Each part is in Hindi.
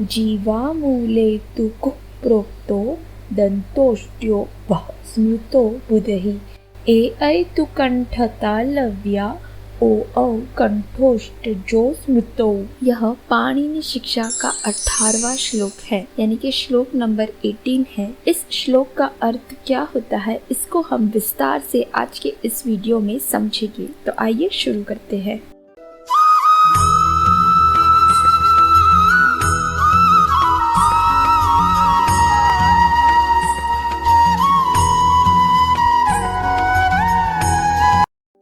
जीवामूले तु कुः प्रोक्तो दन्तोष्ट्यो वः स्मृतो बुधैः। ऐ तु कंठतालव्या ओ कंठोष्टजो स्मृतो। यह पाणिनि शिक्षा का 18वां श्लोक है, यानी कि श्लोक नंबर 18 है। इस श्लोक का अर्थ क्या होता है, इसको हम विस्तार से आज के इस वीडियो में समझेंगे। तो आइए शुरू करते हैं।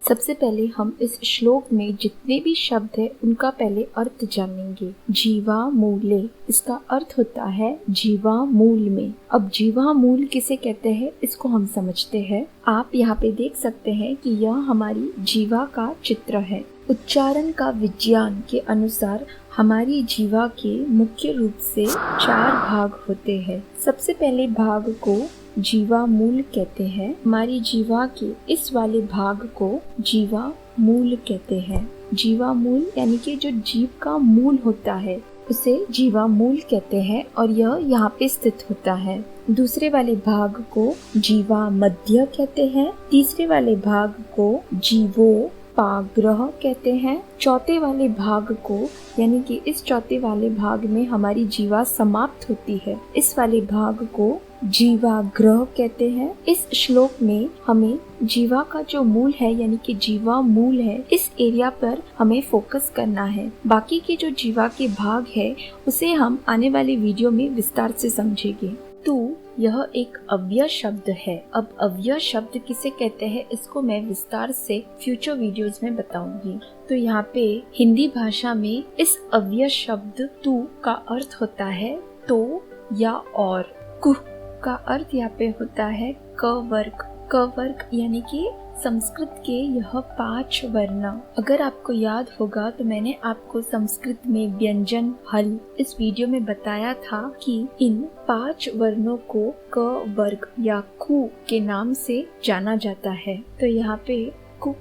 सबसे पहले हम इस श्लोक में जितने भी शब्द है उनका पहले अर्थ जानेंगे। जीवा मूले, इसका अर्थ होता है जीवा मूल में। अब जीवा मूल किसे कहते हैं इसको हम समझते हैं। आप यहाँ पे देख सकते हैं कि यह हमारी जीवा का चित्र है। उच्चारण का विज्ञान के अनुसार हमारी जीवा के मुख्य रूप से 4 भाग होते हैं। सबसे पहले भाग को जीवा मूल कहते हैं। हमारी जीवा के इस वाले भाग को जीवा मूल कहते हैं। जीवा मूल यानी कि जो जीव का मूल होता है उसे जीवा मूल कहते हैं और यह यहाँ पे स्थित होता है। दूसरे वाले भाग को जीवा मध्य कहते हैं। तीसरे वाले भाग को जीवो पाग्रह कहते हैं। चौथे वाले भाग को यानी कि इस चौथे वाले भाग में हमारी जीवा समाप्त होती है, इस वाले भाग को जीवाग्रह कहते हैं। इस श्लोक में हमें जीवा का जो मूल है यानी कि जीवा मूल है, इस एरिया पर हमें फोकस करना है। बाकी के जो जीवा के भाग है उसे हम आने वाले वीडियो में विस्तार से समझेंगे। तो यह एक अव्यय शब्द है। अब अव्यय शब्द किसे कहते हैं इसको मैं विस्तार से फ्यूचर वीडियोस में बताऊंगी। तो यहाँ पे हिंदी भाषा में इस अव्यय शब्द तू का अर्थ होता है तो या और। कुह का अर्थ यहाँ पे होता है क वर्ग। क वर्ग यानी कि संस्कृत के यह 5 वर्ण। अगर आपको याद होगा तो मैंने आपको संस्कृत में व्यंजन हल इस वीडियो में बताया था कि इन 5 वर्णों को क वर्ग या कु के नाम से जाना जाता है। तो यहाँ पे कु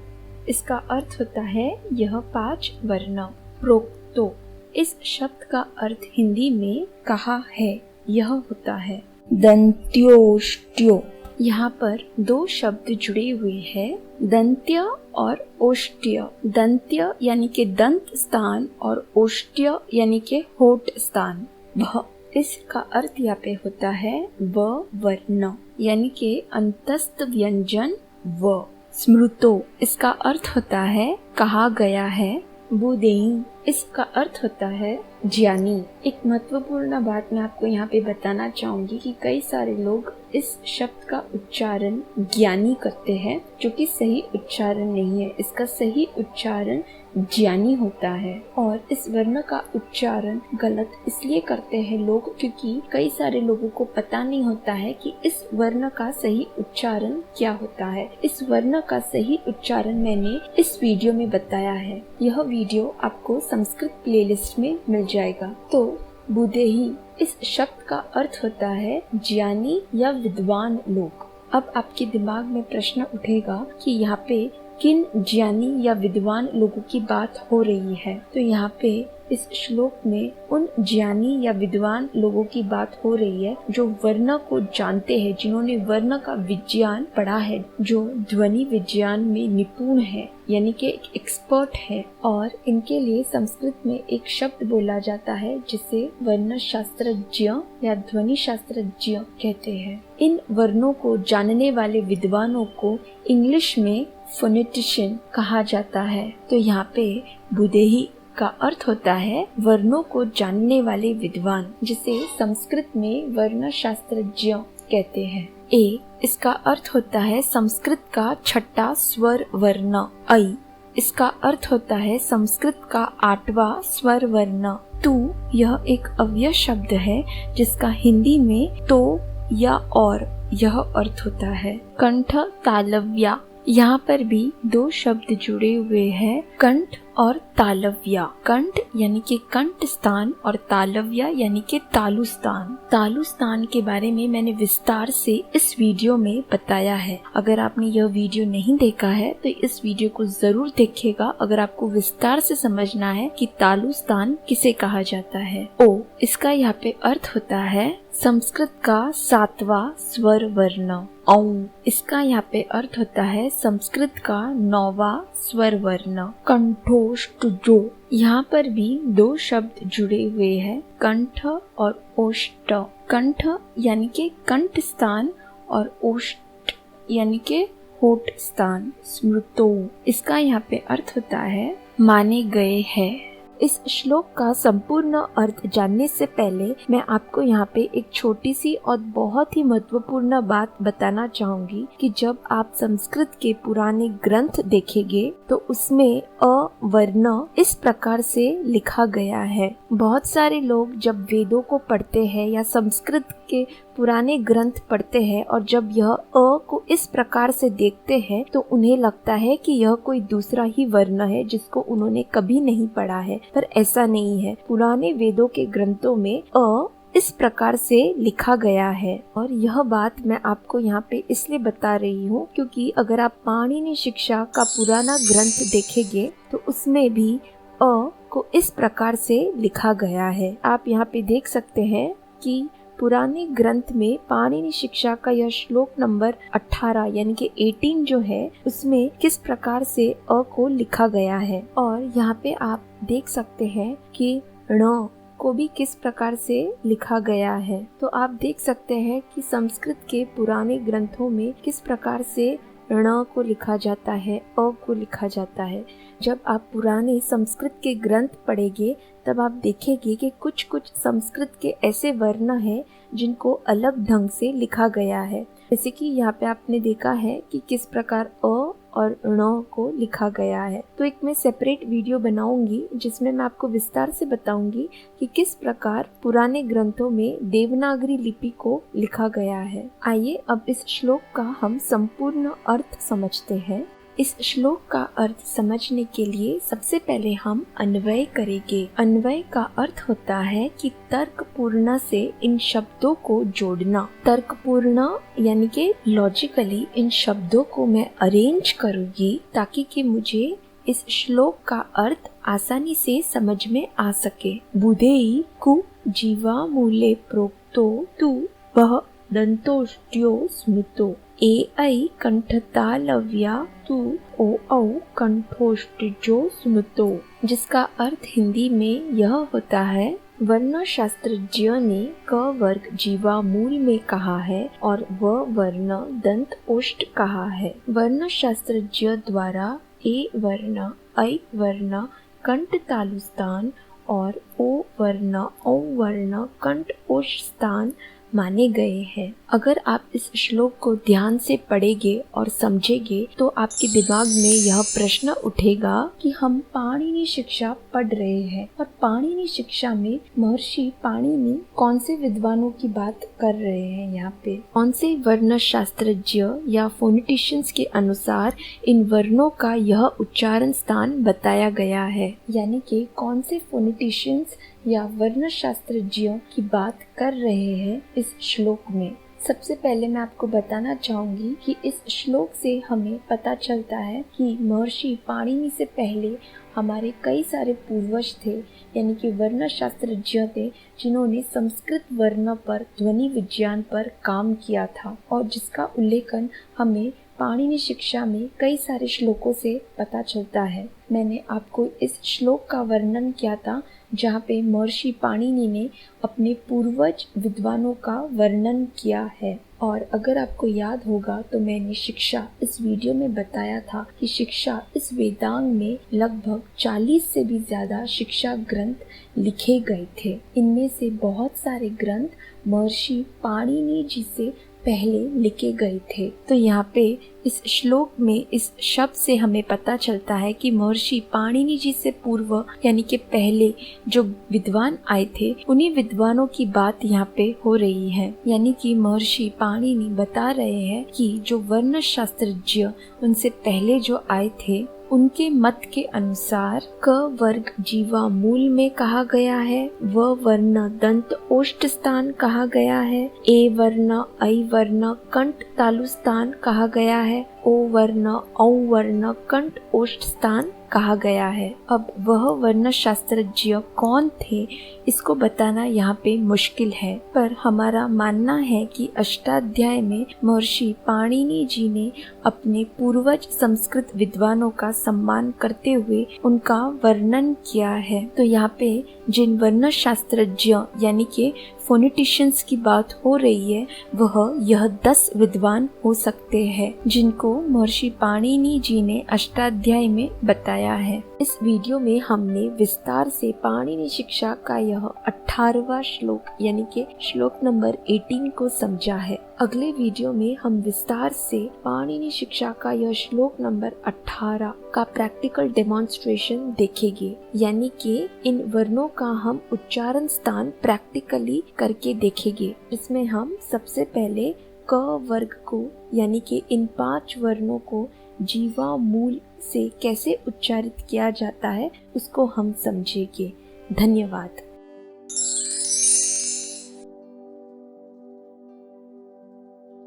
इसका अर्थ होता है यह 5 वर्ण। प्रोक्तो, इस शब्द का अर्थ हिंदी में कहा है यह होता है। दंत्योष्ट्यो, यहाँ पर 2 शब्द जुड़े हुए हैं, दंत्य और ओष्ट्य। दंत्य यानी कि दंत स्थान और ओष्ट्य यानी कि होठ स्थान। वह, इसका अर्थ यहाँ पे होता है व वर्ण यानी कि अंतस्थ व्यंजन व। स्मृतो, इसका अर्थ होता है कहा गया है। बुधेई, इसका अर्थ होता है ज्ञानी। एक महत्वपूर्ण बात मैं आपको यहाँ पे बताना चाहूंगी कि कई सारे लोग इस शब्द का उच्चारण ज्ञानी करते हैं, जो कि सही उच्चारण नहीं है। इसका सही उच्चारण ज्ञानी होता है। और इस वर्ण का उच्चारण गलत इसलिए करते हैं लोग क्योंकि कई सारे लोगों को पता नहीं होता है कि इस वर्ण का सही उच्चारण क्या होता है। इस वर्ण का सही उच्चारण मैंने इस वीडियो में बताया है। यह वीडियो आपको संस्कृत प्लेलिस्ट में मिल जाएगा। तो बुधेही, इस शब्द का अर्थ होता है ज्ञानी या विद्वान लोग। अब आपके दिमाग में प्रश्न उठेगा कि यहाँ पे किन ज्ञानी या विद्वान लोगों की बात हो रही है। तो यहाँ पे इस श्लोक में उन ज्ञानी या विद्वान लोगों की बात हो रही है जो वर्ण को जानते हैं, जिन्होंने वर्ण का विज्ञान पढ़ा है, जो ध्वनि विज्ञान में निपुण है यानी कि एक एक्सपर्ट है। और इनके लिए संस्कृत में एक शब्द बोला जाता है जिसे वर्ण शास्त्रज्ञ या ध्वनि शास्त्रज्ञ कहते हैं। इन वर्णों को जानने वाले विद्वानों को इंग्लिश में फोनेटिशियन कहा जाता है। तो यहाँ पे बुधेही का अर्थ होता है वर्णों को जानने वाले विद्वान, जिसे संस्कृत में वर्ण शास्त्रज्ञ कहते हैं। ए, इसका अर्थ होता है संस्कृत का 6ठा स्वर वर्ण। ऐ, इसका अर्थ होता है संस्कृत का 8वां स्वर वर्ण। तू, यह एक अव्यय शब्द है जिसका हिंदी में तो या और यह अर्थ होता है। कंठ तालव्या, यहाँ पर भी 2 शब्द जुड़े हुए हैं, कंठ और तालव्या। कंठ यानी कि कंठ स्थान और तालव्या यानी कि तालु स्थान। तालु स्थान के बारे में मैंने विस्तार से इस वीडियो में बताया है। अगर आपने यह वीडियो नहीं देखा है तो इस वीडियो को जरूर देखिएगा अगर आपको विस्तार से समझना है कि तालु स्थान किसे कहा जाता है। ओ, इसका यहाँ पे अर्थ होता है संस्कृत का 7वां स्वर वर्ण। औ, इसका यहाँ पे अर्थ होता है संस्कृत का 9वां स्वर वर्ण। कंठोष्ठजो, यहाँ पर भी 2 शब्द जुड़े हुए हैं, कंठ और ओष्ठ। कंठ यानी के कंठ स्थान और ओष्ठ यानी के होठ स्थान। स्मृतो, इसका यहाँ पे अर्थ होता है माने गए हैं। इस श्लोक का संपूर्ण अर्थ जानने से पहले मैं आपको यहाँ पे एक छोटी सी और बहुत ही महत्वपूर्ण बात बताना चाहूंगी कि जब आप संस्कृत के पुराने ग्रंथ देखेंगे तो उसमें अ वर्ण इस प्रकार से लिखा गया है। बहुत सारे लोग जब वेदों को पढ़ते हैं या संस्कृत के पुराने ग्रंथ पढ़ते हैं और जब यह अ को इस प्रकार से देखते हैं तो उन्हें लगता है कि यह कोई दूसरा ही वर्ण है जिसको उन्होंने कभी नहीं पढ़ा है, पर ऐसा नहीं है। पुराने वेदों के ग्रंथों में अ इस प्रकार से लिखा गया है और यह बात मैं आपको यहाँ पे इसलिए बता रही हूँ क्योंकि अगर आप पाणिनि शिक्षा का पुराना ग्रंथ देखेंगे तो उसमें भी अ को इस प्रकार से लिखा गया है। आप यहाँ पे देख सकते हैं कि पुराने ग्रंथ में पाणिनि शिक्षा का यह श्लोक नंबर 18 यानी कि 18 जो है उसमें किस प्रकार से अ को लिखा गया है और यहाँ पे आप देख सकते हैं कि ण को भी किस प्रकार से लिखा गया है। तो आप देख सकते हैं कि संस्कृत के पुराने ग्रंथों में किस प्रकार से ण को लिखा जाता है, अ को लिखा जाता है। जब आप पुराने संस्कृत के ग्रंथ पढ़ेंगे तब आप देखेंगे कि कुछ कुछ संस्कृत के ऐसे वर्ण हैं जिनको अलग ढंग से लिखा गया है। जैसे कि यहाँ पे आपने देखा है कि किस प्रकार अ और ण को लिखा गया है। तो एक मैं सेपरेट वीडियो बनाऊंगी जिसमें मैं आपको विस्तार से बताऊंगी कि किस प्रकार पुराने ग्रंथों में देवनागरी लिपि को लिखा गया है। आइए अब इस श्लोक का हम संपूर्ण अर्थ समझते हैं। इस श्लोक का अर्थ समझने के लिए सबसे पहले हम अन्वय करेंगे। अन्वय का अर्थ होता है कि तर्कपूर्ण से इन शब्दों को जोड़ना। तर्कपूर्ण यानी कि लॉजिकली इन शब्दों को मैं अरेंज करूंगी ताकि कि मुझे इस श्लोक का अर्थ आसानी से समझ में आ सके। बुधेई कु जीवा मूले प्रोक्तो तु वह दंतोष्ट्यो स्मृतो ए ऐ कंठतालव्या तु ओ औ कंठोष्ठजो स्मृतो, जिसका अर्थ हिंदी में यह होता है वर्ण शास्त्रज्ञ ने क वर्ग जीवा मूल में कहा है और व वर्ण दंत ओष्ठ कहा है। वर्ण शास्त्रज्ञ द्वारा ए वर्ण ऐ वर्ण कंठ तालु स्थान और ओ वर्ण औ वर्ण कंठ ओष्ठ स्थान माने गए हैं। अगर आप इस श्लोक को ध्यान से पढ़ेंगे और समझेंगे तो आपके दिमाग में यह प्रश्न उठेगा कि हम पाणिनि शिक्षा पढ़ रहे हैं और पाणिनि शिक्षा में महर्षि पाणिनि कौन से विद्वानों की बात कर रहे हैं। यहाँ पे कौन से वर्ण शास्त्रज्ञ या फोनेटिशियंस के अनुसार इन वर्णों का यह उच्चारण स्थान बताया गया है, यानी कि कौन से फोनेटिशियंस या वर्ण शास्त्रज्ञों की बात कर रहे हैं इस श्लोक में। सबसे पहले मैं आपको बताना चाहूंगी कि इस श्लोक से हमें पता चलता है कि महर्षि पाणिनि से पहले हमारे कई सारे पूर्वज थे, यानी कि वर्ण शास्त्रज्ञ थे जिन्होंने संस्कृत वर्ण पर ध्वनि विज्ञान पर काम किया था और जिसका उल्लेखन हमें पाणिनि शिक्षा में कई सारे श्लोकों से पता चलता है। मैंने आपको इस श्लोक का वर्णन किया था जहाँ पे महर्षि पाणिनि ने अपने पूर्वज विद्वानों का वर्णन किया है। और अगर आपको याद होगा तो मैंने शिक्षा इस वीडियो में बताया था कि शिक्षा इस वेदांग में लगभग 40 से भी ज्यादा शिक्षा ग्रंथ लिखे गए थे। इनमें से बहुत सारे ग्रंथ महर्षि पाणिनि जी से पहले लिखे गए थे। तो यहाँ पे इस श्लोक में इस शब्द से हमें पता चलता है कि महर्षि पाणिनि जी से पूर्व यानी कि पहले जो विद्वान आए थे उन्हीं विद्वानों की बात यहाँ पे हो रही है। यानी कि महर्षि पाणिनि बता रहे हैं कि जो वर्ण शास्त्रज्ञ उनसे पहले जो आए थे उनके मत के अनुसार क वर्ग जीवा मूल में कहा गया है, व वर्ण दंत ओष्ठ स्थान कहा गया है, ए वर्ण ऐ वर्ण कंठ तालु स्थान कहा गया है, ओ वर्ण औ वर्ण कंठ ओष्ठ स्थान कहा गया है। अब वह वर्ण शास्त्रज्ञ कौन थे इसको बताना यहाँ पे मुश्किल है, पर हमारा मानना है कि अष्टाध्याय में महर्षि पाणिनि जी ने अपने पूर्वज संस्कृत विद्वानों का सम्मान करते हुए उनका वर्णन किया है। तो यहाँ पे जिन वर्ण शास्त्रज्ञ यानी कि फोनेटिशियंस की बात हो रही है, वह यह 10 विद्वान हो सकते हैं जिनको महर्षि पाणिनि जी ने अष्टाध्याय में बताया है। इस वीडियो में हमने विस्तार से पाणिनि शिक्षा का यह 18वां श्लोक यानी कि श्लोक नंबर 18 को समझा है। अगले वीडियो में हम विस्तार से पाणिनि शिक्षा का यह श्लोक नंबर 18 का प्रैक्टिकल डेमोन्स्ट्रेशन देखेंगे, यानी कि इन वर्णों का हम उच्चारण स्थान प्रैक्टिकली करके देखेंगे। इसमें हम सबसे पहले क वर्ग को यानी कि इन 5 वर्णों को जीवा मूल से कैसे उच्चारित किया जाता है उसको हम समझेंगे। धन्यवाद।